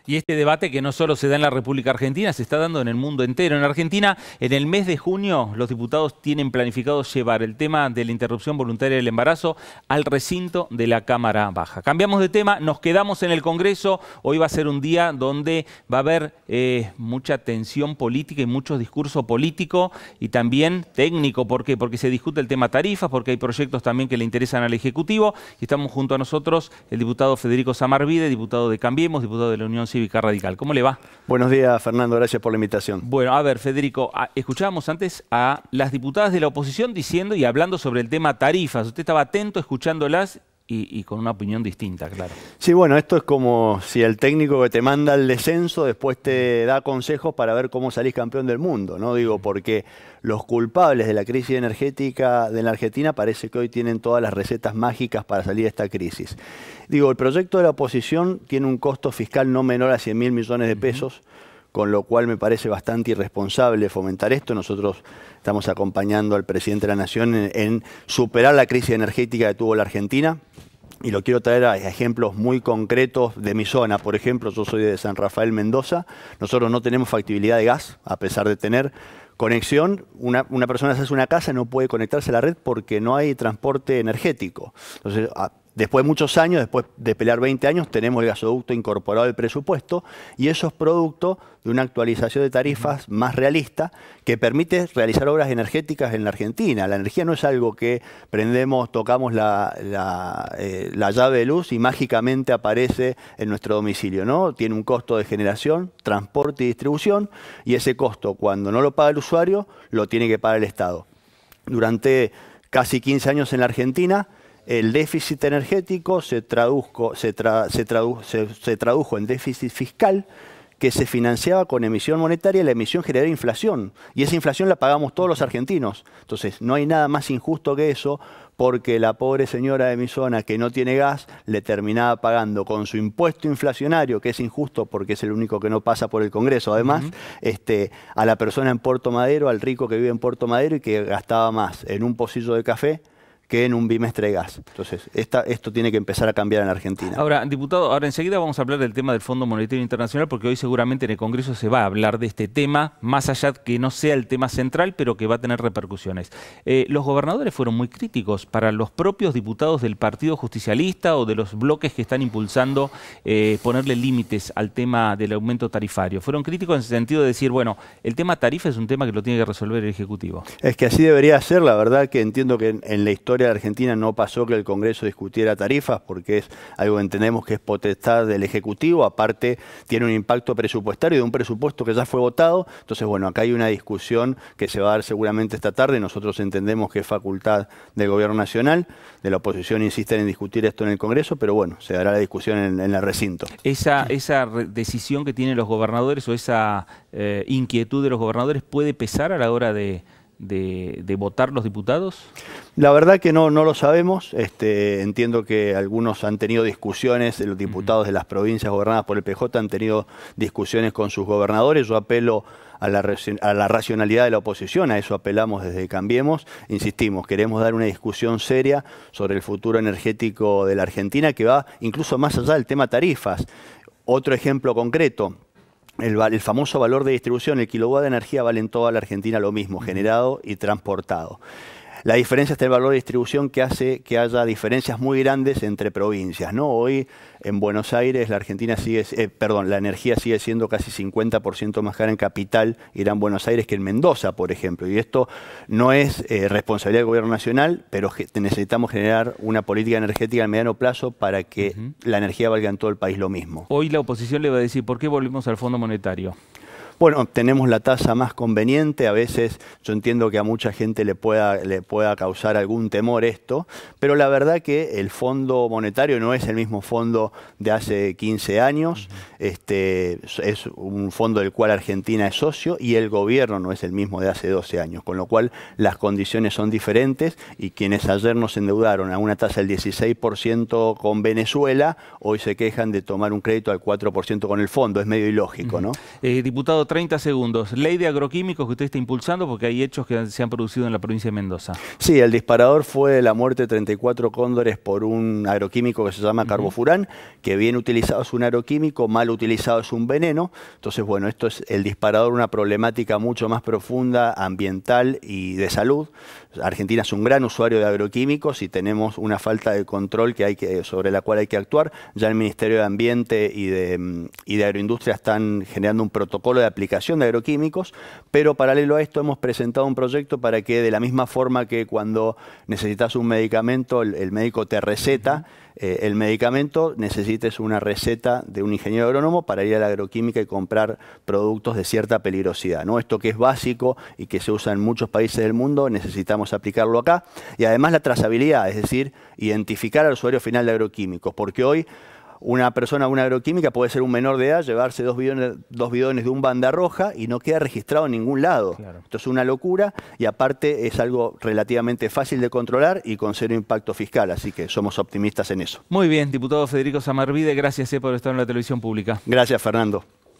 Y este debate que no solo se da en la República Argentina, se está dando en el mundo entero. En Argentina, en el mes de junio, los diputados tienen planificado llevar el tema de la interrupción voluntaria del embarazo al recinto de la Cámara Baja. Cambiamos de tema, nos quedamos en el Congreso. Hoy va a ser un día donde va a haber mucha tensión política y mucho discurso político y también técnico. ¿Por qué? Porque se discute el tema tarifas, porque hay proyectos también que le interesan al Ejecutivo. Y estamos junto a nosotros el diputado Federico Samarvide, diputado de Cambiemos, diputado de la Unión Cívica Radical. ¿Cómo le va? Buenos días, Fernando. Gracias por la invitación. Bueno, a ver, Federico, escuchábamos antes a las diputadas de la oposición diciendo y hablando sobre el tema tarifas. Usted estaba atento escuchándolas y con una opinión distinta, claro. Sí, bueno, esto es como si el técnico que te manda el descenso después te da consejos para ver cómo salís campeón del mundo, ¿no? Digo, porque los culpables de la crisis energética de la Argentina parece que hoy tienen todas las recetas mágicas para salir de esta crisis. Digo, el proyecto de la oposición tiene un costo fiscal no menor a 100.000 millones de pesos, con lo cual me parece bastante irresponsable fomentar esto. Nosotros estamos acompañando al presidente de la Nación en superar la crisis energética que tuvo la Argentina. Y lo quiero traer a ejemplos muy concretos de mi zona. Por ejemplo, yo soy de San Rafael, Mendoza. Nosotros no tenemos factibilidad de gas, a pesar de tener conexión. Una persona se hace una casa y no puede conectarse a la red porque no hay transporte energético. Entonces, después de muchos años, después de pelear 20 años, tenemos el gasoducto incorporado al presupuesto y eso es producto de una actualización de tarifas más realista que permite realizar obras energéticas en la Argentina. La energía no es algo que prendemos, tocamos la llave de luz y mágicamente aparece en nuestro domicilio, ¿no? Tiene un costo de generación, transporte y distribución y ese costo, cuando no lo paga el usuario, lo tiene que pagar el Estado. Durante casi 15 años en la Argentina, el déficit energético se tradujo en déficit fiscal que se financiaba con emisión monetaria y la emisión generaba inflación. Y esa inflación la pagamos todos los argentinos. Entonces, no hay nada más injusto que eso, porque la pobre señora de mi zona que no tiene gas le terminaba pagando con su impuesto inflacionario, que es injusto porque es el único que no pasa por el Congreso, además, a la persona en Puerto Madero, al rico que vive en Puerto Madero y que gastaba más en un pocillo de café que en un bimestre de gas. Entonces, esto tiene que empezar a cambiar en Argentina. Ahora, diputado, enseguida vamos a hablar del tema del Fondo Monetario Internacional, porque hoy seguramente en el Congreso se va a hablar de este tema, más allá que no sea el tema central, pero que va a tener repercusiones. Los gobernadores fueron muy críticos para los propios diputados del Partido Justicialista o de los bloques que están impulsando ponerle límites al tema del aumento tarifario. Fueron críticos en el sentido de decir, bueno, el tema tarifa es un tema que lo tiene que resolver el Ejecutivo. Es que así debería ser. La verdad que entiendo que en la historia de Argentina no pasó que el Congreso discutiera tarifas porque es algo que entendemos que es potestad del Ejecutivo, aparte tiene un impacto presupuestario de un presupuesto que ya fue votado. Entonces, bueno, acá hay una discusión que se va a dar seguramente esta tarde. Nosotros entendemos que es facultad del Gobierno Nacional, de la oposición insisten en discutir esto en el Congreso, pero bueno, se dará la discusión en el recinto. Esa decisión que tienen los gobernadores o esa inquietud de los gobernadores puede pesar a la hora de votar los diputados? La verdad que no lo sabemos. Entiendo que algunos han tenido discusiones, los diputados de las provincias gobernadas por el PJ han tenido discusiones con sus gobernadores. Yo apelo a la racionalidad de la oposición, a eso apelamos desde Cambiemos. Insistimos, queremos dar una discusión seria sobre el futuro energético de la Argentina que va incluso más allá del tema tarifas. Otro ejemplo concreto. El famoso valor de distribución, el kilowatt de energía vale en toda la Argentina lo mismo, generado y transportado. La diferencia está en el valor de distribución que hace que haya diferencias muy grandes entre provincias, ¿no? Hoy en Buenos Aires la energía sigue siendo casi 50% más cara en Capital y en Buenos Aires que en Mendoza, por ejemplo. Y esto no es responsabilidad del Gobierno Nacional, pero necesitamos generar una política energética a mediano plazo para que la energía valga en todo el país lo mismo. Hoy la oposición le va a decir, ¿por qué volvimos al Fondo Monetario? Bueno, tenemos la tasa más conveniente. A veces yo entiendo que a mucha gente le pueda causar algún temor esto, pero la verdad que el Fondo Monetario no es el mismo fondo de hace 15 años. Es un fondo del cual Argentina es socio y el gobierno no es el mismo de hace 12 años, con lo cual las condiciones son diferentes y quienes ayer nos endeudaron a una tasa del 16% con Venezuela, hoy se quejan de tomar un crédito al 4% con el fondo. Es medio ilógico, ¿no? Diputado, 30 segundos. Ley de agroquímicos que usted está impulsando porque hay hechos que se han producido en la provincia de Mendoza. Sí, el disparador fue la muerte de 34 cóndores por un agroquímico que se llama carbofurán, que bien utilizado es un agroquímico, mal utilizado es un veneno. Entonces, bueno, esto es el disparador, una problemática mucho más profunda, ambiental y de salud. Argentina es un gran usuario de agroquímicos y tenemos una falta de control sobre la cual hay que actuar. Ya el Ministerio de Ambiente y de Agroindustria están generando un protocolo de aplicación de agroquímicos, pero paralelo a esto hemos presentado un proyecto para que de la misma forma que cuando necesitas un medicamento, el médico te receta el medicamento, necesites una receta de un ingeniero agrónomo para ir a la agroquímica y comprar productos de cierta peligrosidad, ¿no? Esto que es básico y que se usa en muchos países del mundo, necesitamos aplicarlo acá. Y además la trazabilidad, es decir, identificar al usuario final de agroquímicos, porque hoy una persona de una agroquímica puede ser un menor de edad, llevarse dos bidones de un banda roja y no queda registrado en ningún lado. Claro. Esto es una locura y aparte es algo relativamente fácil de controlar y con cero impacto fiscal, así que somos optimistas en eso. Muy bien, diputado Federico Zamarbide, gracias por estar en la televisión pública. Gracias, Fernando.